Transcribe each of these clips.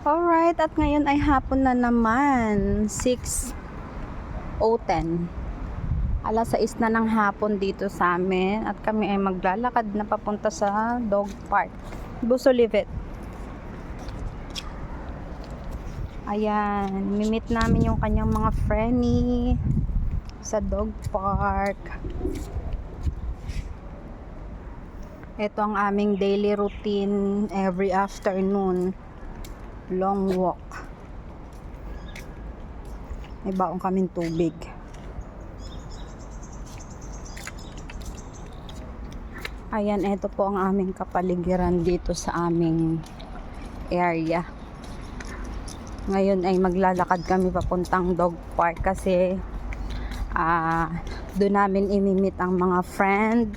Alright, at ngayon ay hapon na naman. 6:10. Alas 6 na ng hapon dito sa amin. At kami ay maglalakad na papunta sa dog park. Buso-Livet. Ayan, mimit namin yung kanyang mga frenny sa dog park. Ito ang aming daily routine every afternoon. Long walk. May baong kaming tubig. Ayan, ito po ang aming kapaligiran dito sa aming area. Ngayon ay maglalakad kami papuntang dog park kasi doon namin imimit ang mga friend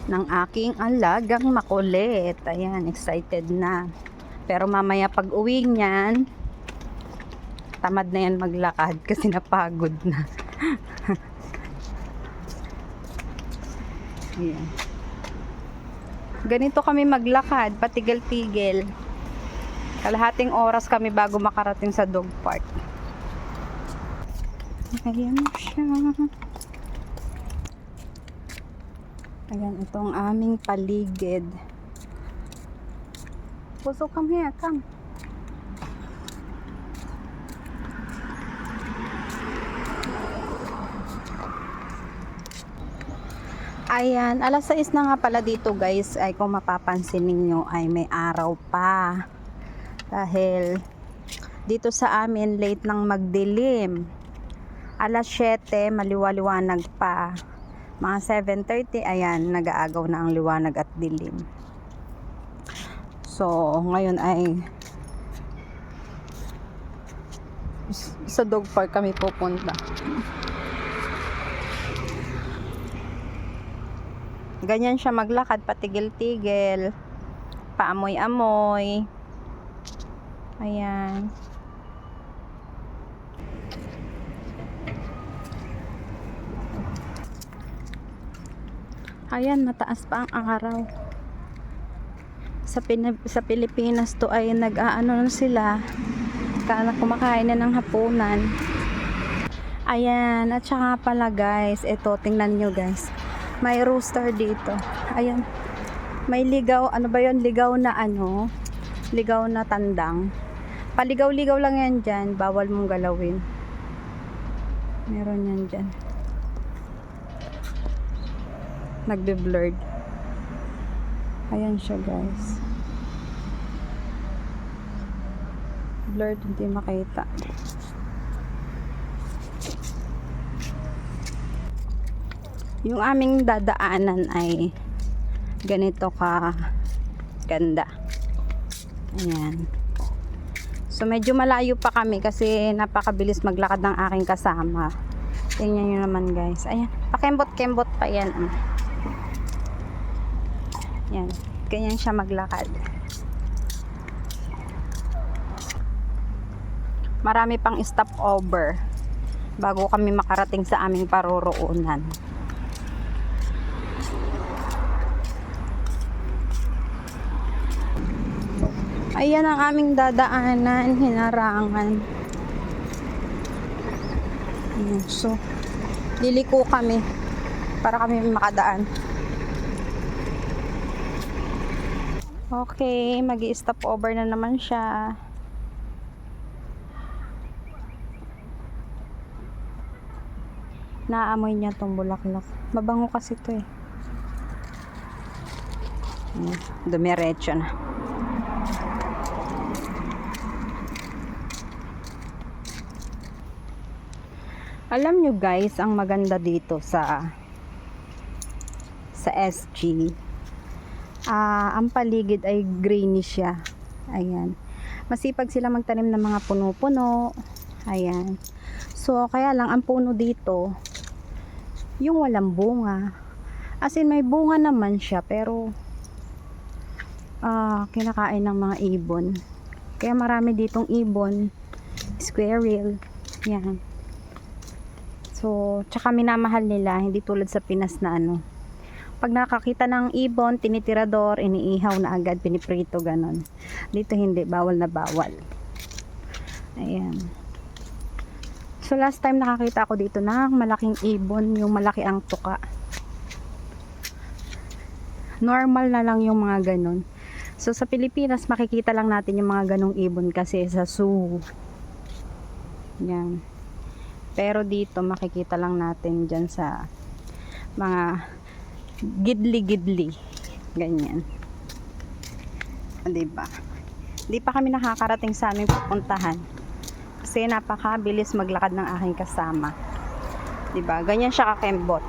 ng aking alagang makulit. Ayan, excited na. Pero mamaya pag uwi niyan, tamad na yan maglakad kasi napagod na. Ayan. Ganito kami maglakad, patigil-tigil. Kalahating oras kami bago makarating sa dog park. Ayan siya. Ayan, ito ang aming paligid. Puso, come here, come. Ayan, alas 6 na nga pala dito guys. Ay kung mapapansin ninyo ay may araw pa. Dahil dito sa amin late nang magdilim. Alas 7 maliwaliwanag pa. Mga 7:30 ayan, nag-aagaw na ang liwanag at dilim. So, ngayon ay sa dog park kami pupunta. Ganyan siya maglakad, patigil-tigil, paamoy-amoy. Ayan. Ayan, mataas pa ang araw. Sa Pilipinas to ay nag-aano na sila. Kumakain na ng hapunan. Ayan, at saka pala guys, ito, tingnan nyo guys. May rooster dito. Ayan. May ligaw, ano ba yun? Ligaw na ano? Ligaw na tandang. Paligaw-ligaw lang yan dyan. Bawal mong galawin. Meron yan dyan. Nagbe-blurred. Ayan siya guys. Blurred, hindi makita. Yung aming dadaanan ay ganito ka ganda. Ayan. So medyo malayo pa kami kasi napakabilis maglakad ng aking kasama. Tingnan nyo naman guys. Ayan, pakembot-kembot pa yan. Yan, ganyan siya maglakad. Marami pang stopover bago kami makarating sa aming paroroonan. Ayan ang aming dadaanan, hinarangan. So, liliko kami para kami makadaan. Okay, magi-stop over na naman siya. Naamoy niya tong bulaklak. Mabango kasi ito eh. Dumiretso na. Alam nyo guys, ang maganda dito sa SG. Ang paligid ay greenish siya. Ayan. Masipag sila magtanim ng mga puno-puno. Ayan. So, kaya lang ang puno dito, yung walang bunga. As in, may bunga naman siya, pero kinakain ng mga ibon. Kaya marami ditong ibon, squirrel. Yan. So, tsaka minamahal nila, hindi tulad sa Pinas na ano. Pag nakakita ng ibon, tinitirador, iniihaw na agad, piniprito, ganon. Dito hindi, bawal na bawal. Ayan. So last time nakakita ako dito ng malaking ibon, yung malaki ang tuka. Normal na lang yung mga ganun. So sa Pilipinas makikita lang natin yung mga ganung ibon kasi sa zoo. Yan. Pero dito makikita lang natin dyan sa mga gidli-gidli. Ganyan. Diba? Di pa kami nakakarating sa aming pupuntahan. Kasi napakabilis maglakad ng aking kasama. Diba? Ganyan siya kakembot.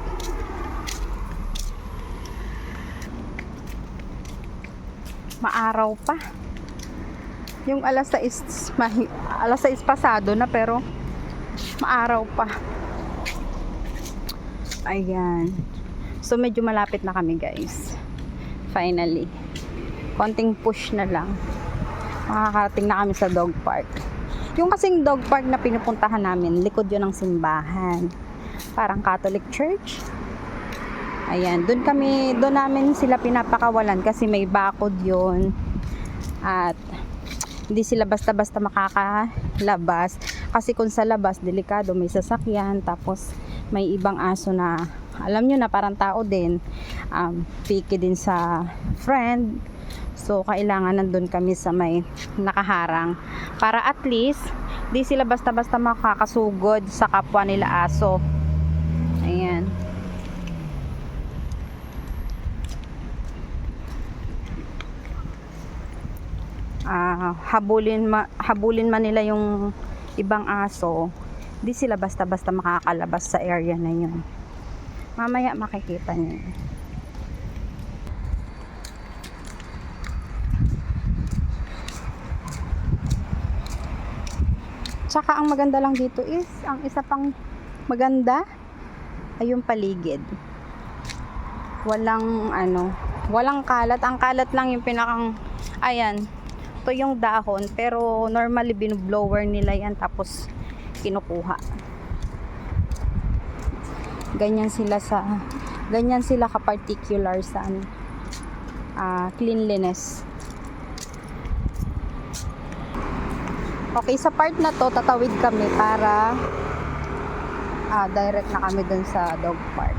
Maaraw pa. Yung alas 6 pasado na pero maaraw pa. Ayan. So medyo malapit na kami guys. Finally. Konting push na lang. Makakarating na kami sa dog park. Yung kasing dog park na pinupuntahan namin, likod yun ng simbahan. Parang Catholic Church. Ayan, doon namin sila pinapakawalan kasi may bakod yun. At hindi sila basta-basta makakalabas. Kasi kung sa labas, delikado, may sasakyan. Tapos may ibang aso na, alam nyo na parang tao din. Picky din sa friend. So, kailangan nandun kami sa may nakaharang. Para at least, di sila basta-basta makakasugod sa kapwa nila aso. Ayan. Habulin man nila yung ibang aso, di sila basta-basta makakalabas sa area na yun. Mamaya makikita niyo. Tsaka ang maganda lang dito is, ang isa pang maganda ay yung paligid. Walang kalat. Ang kalat lang yung ayan, ito yung dahon, pero normally binublower nila yan tapos kinukuha. Ganyan sila ka-particular sa cleanliness. Okay, sa part na to, tatawid kami para direct na kami dun sa dog park.